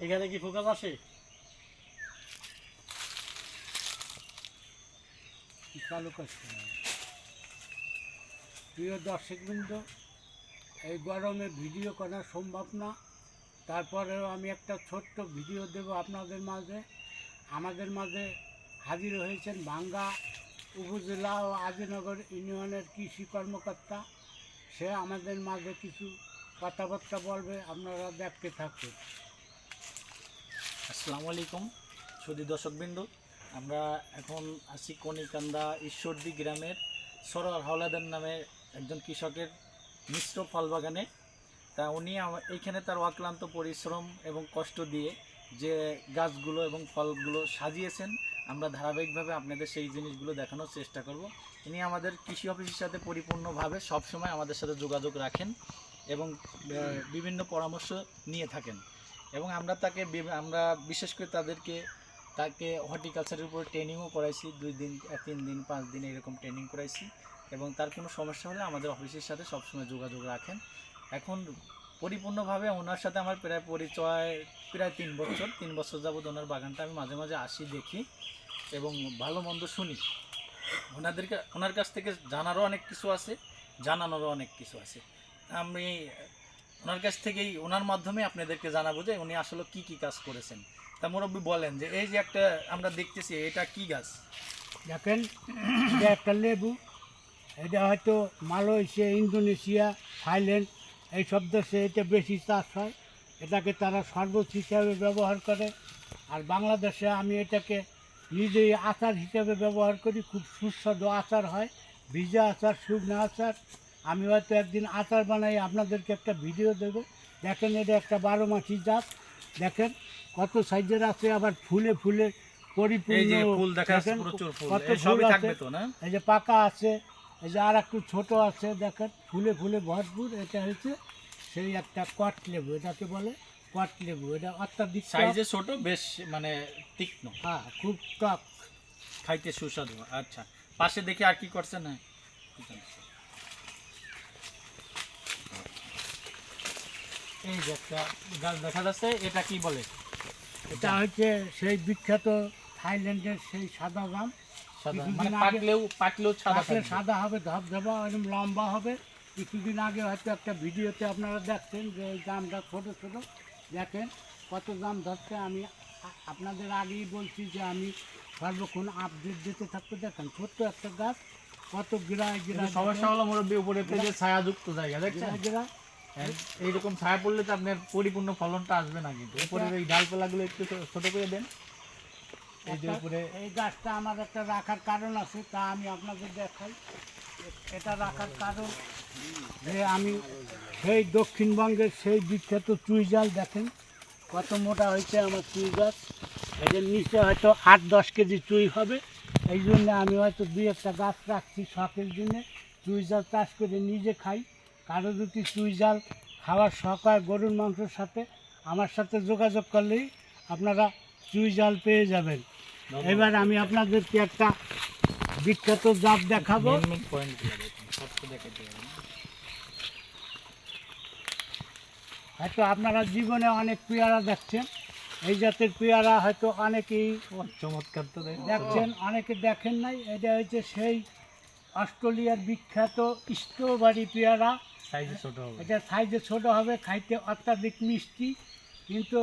এখানে কি ফোকাস আসে? চালু করছে না। প্রিয় দর্শকবৃন্দ, এই গরমে ভিডিও করা সম্ভব না, তারপরেও আমি একটা ছোট্ট ভিডিও দেব আপনাদের মাঝে। আমাদের মাঝে হাজির হয়েছেন ভাঙ্গা উপজেলা ও আজিনগর ইউনিয়নের কৃষি কর্মকর্তা। সে আমাদের মাঝে কিছু কথাবার্তা বলবে, আপনারা দেখতে থাকুন। আসসালামু আলাইকুম সুধী দর্শকবৃন্দ, আমরা এখন আছি কনিকান্দা ঈশ্বরদী গ্রামের সরোয়ার হাওলাদার নামে একজন কৃষকের মিশ্র ফল বাগানে। তা উনি এইখানে তার অক্লান্ত পরিশ্রম এবং কষ্ট দিয়ে যে গাছগুলো এবং ফলগুলো সাজিয়েছেন, আমরা ধারাবাহিকভাবে আপনাদের সেই জিনিসগুলো দেখানোর চেষ্টা করব। ইনি আমাদের কৃষি অফিসের সাথে পরিপূর্ণভাবে সবসময় আমাদের সাথে যোগাযোগ রাখেন এবং বিভিন্ন পরামর্শ নিয়ে থাকেন। এবং আমরা বিশেষ করে তাকে হর্টিকালচারের উপর ট্রেনিংও করাইছি, 2 দিন 3 দিন 5 দিন এরকম ট্রেনিং করাইছি। এবং তার কোনো সমস্যা হলে আমাদের অফিসের সাথে সবসময় যোগাযোগ রাখেন। এখন পরিপূর্ণভাবে ওনার সাথে আমার প্রায় পরিচয় প্রায় 3 বছর যাবত ওনার বাগানটা আমি মাঝে মাঝে আসি, দেখি এবং ভালো মন্দ শুনি। ওনার কাছ থেকে জানারও অনেক কিছু আছে, জানানোরও অনেক কিছু আছে। আমি ওনার কাছ থেকেই ওনার মাধ্যমে আপনাদেরকে জানাবো যে উনি আসলে কি কি কাজ করেছেন। তা মুরব্বী বলেন যে এই যে একটা আমরা দেখতেছি, এটা কি গাছ? দেখেন, এটা একটা লেবু। এটা হয়তো মালয়েশিয়া, ইন্দোনেশিয়া, থাইল্যান্ড এইসব দেশে এটা বেশি চাষ হয়। এটাকে তারা শরবত হিসাবে ব্যবহার করে। আর বাংলাদেশে আমি এটাকে নিজেই আচার হিসাবে ব্যবহার করি। খুব সুস্বাদু আচার হয়, ভিজা আচার, শুকনো আচার। আমি হয়তো একদিন আচার বানাই, আপনাদেরকে একটা ভিডিও দেবো। দেখেন, এটা একটা 12 মাসি জাত। দেখেন কত সাইজের আছে, আবার ফুলে ফুলে পরিপূর্ণ। কত ফুল আছে, এই যে পাকা আছে, এই যে আর একটু ছোটো আছে, দেখেন ফুলে ফুলে ভরপুর। এটা হচ্ছে সেই একটা কট লেবু, এটাকে বলে কট লেবু। এটা অত্যাধিক সাইজে ছোট, বেশ মানে তীক্ষ্ণ, হ্যাঁ, খুব টক, খাইতে সুস্বাদু। আচ্ছা, পাশে দেখি আর কি করছে না? এই যে একটা গাছ দেখা যাচ্ছে, এটা কি বলে? এটা হচ্ছে সেই বিখ্যাত থাইল্যান্ডের সেই সাদা জাম। মানে পাকলেও সাদা হবে, ধবধবা, একদম লম্বা হবে। কিছুদিন আগে হয়তো একটা ভিডিওতে আপনারা দেখছেন যে এই জামটা ছোটো ছোটো। দেখেন কত জাম ধরছে। আমি আপনাদের আগেই বলছি যে আমি সর্বক্ষণ আপডেট দিতে থাকতে। দেখেন ছোট্ট একটা গাছ, কত গিরায় গিরায়। সমস্যা হলো মুরব্বী, উপরে যে ছায়াযুক্ত জায়গা দেখছেন, গিরায় এইরকম ছায়া পড়লে তো আপনার পরিপূর্ণ ফলনটা আসবে না। কিন্তু উপরে এই ডালপালাগুলো একটু ছোট করে দেন। এই যে উপরে এই গাছটা আমার একটা রাখার কারণ আছে, তা আমি আপনাদের দেখাই। এটা রাখার কারণ যে আমি সেই দক্ষিণবঙ্গের সেই বিখ্যাত চুই জাল, দেখেন কত মোটা হয়েছে আমার চুই গাছ। এদের নিচে হয়তো 8-10 কেজি চুই হবে। এই জন্য আমি হয়তো 2-1টা গাছ রাখছি শখের জন্য। চুই জাল চাষ করে নিজে খাই। কারো যদি চুই জাল খাওয়ার শখ হয় গরুর মাংসের সাথে, আমার সাথে যোগাযোগ করলেই আপনারা চুই জাল পেয়ে যাবেন। এবার আমি আপনাদেরকে একটা বিখ্যাত জাত দেখাবো। হয়তো আপনারা জীবনে অনেক পেয়ারা দেখছেন, এই জাতের পেয়ারা হয়তো অনেকেই চমৎকার তো দেখছেন, অনেকে দেখেন নাই। এটা হচ্ছে সেই অস্ট্রেলিয়ার বিখ্যাত স্ট্রবেরি পেয়ারা। সাইজে ছোট হবে, এটা সাইজে ছোট হবে, খাইতে অত্যাধিক মিষ্টি, কিন্তু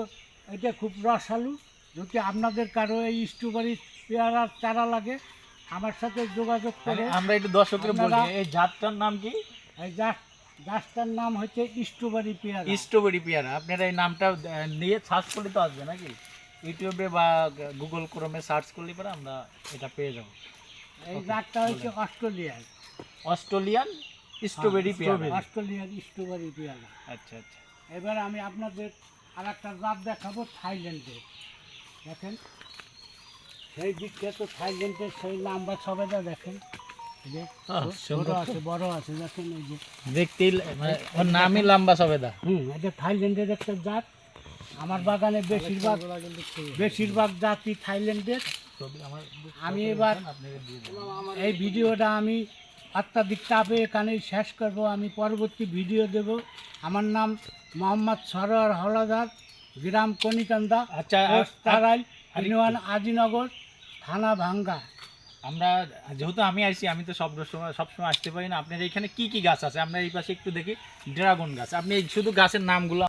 এটা খুব রসালো। যদি আপনাদের কারো এই স্ট্রবেরি পেয়ারার চারা লাগে, আমার সাথে যোগাযোগ করে। আমরা একটু দর্শকদের বলি, এই জাতটার নাম কি? এই গাছটার নাম হচ্ছে স্ট্রবেরি পেয়ারা। স্ট্রবেরি পেয়ারা। আপনারা এই নামটা নিয়ে সার্চ করলে তো আসবে নাকি? ইউটিউবে বা গুগল ক্রোমে সার্চ করলে পরে আমরা এটা পেয়ে যাব। এই জাতটা হচ্ছে অস্ট্রেলিয়ান স্ট্রবেরি পেয়ারা। অস্ট্রেলিয়ান স্ট্রবেরি পেয়ারা। আচ্ছা আচ্ছা। এবার আমি আপনাদের আর একটা জাত দেখাবো থাইল্যান্ডের। দেখেন সেই বিখ্যাত থাইল্যান্ডের সেই লাম্বা সবেদা। দেখেন ছোট আছে, বড় আছে। দেখেন এই যে দেখতেই ওর নামই লম্বা সবেদা। এটা থাইল্যান্ডের একটা জাত। আমার বাগানে বেশিরভাগ জাতই থাইল্যান্ডের। আমি এবার এই ভিডিওটা আমি অত্যাধিক চাপে এখানেই শেষ করব। আমি পরবর্তী ভিডিও দেব। আমার নাম মোহাম্মদ সরোয়ার হাওলাদার, গ্রাম কনিকান্দা, আচ্ছা, পোস্ট তারাইল, আরেকটু। ইউনিয়ন আজিনগর, থানা ভাঙ্গা। আমরা যেহেতু আমি আইছি, আমি তো সবসময় আসতে পারি না, আপনার এখানে কি কি গাছ আছে? আমরা এই পাশে একটু দেখি, ড্রাগন গাছ। আপনি শুধু গাছের নামগুলো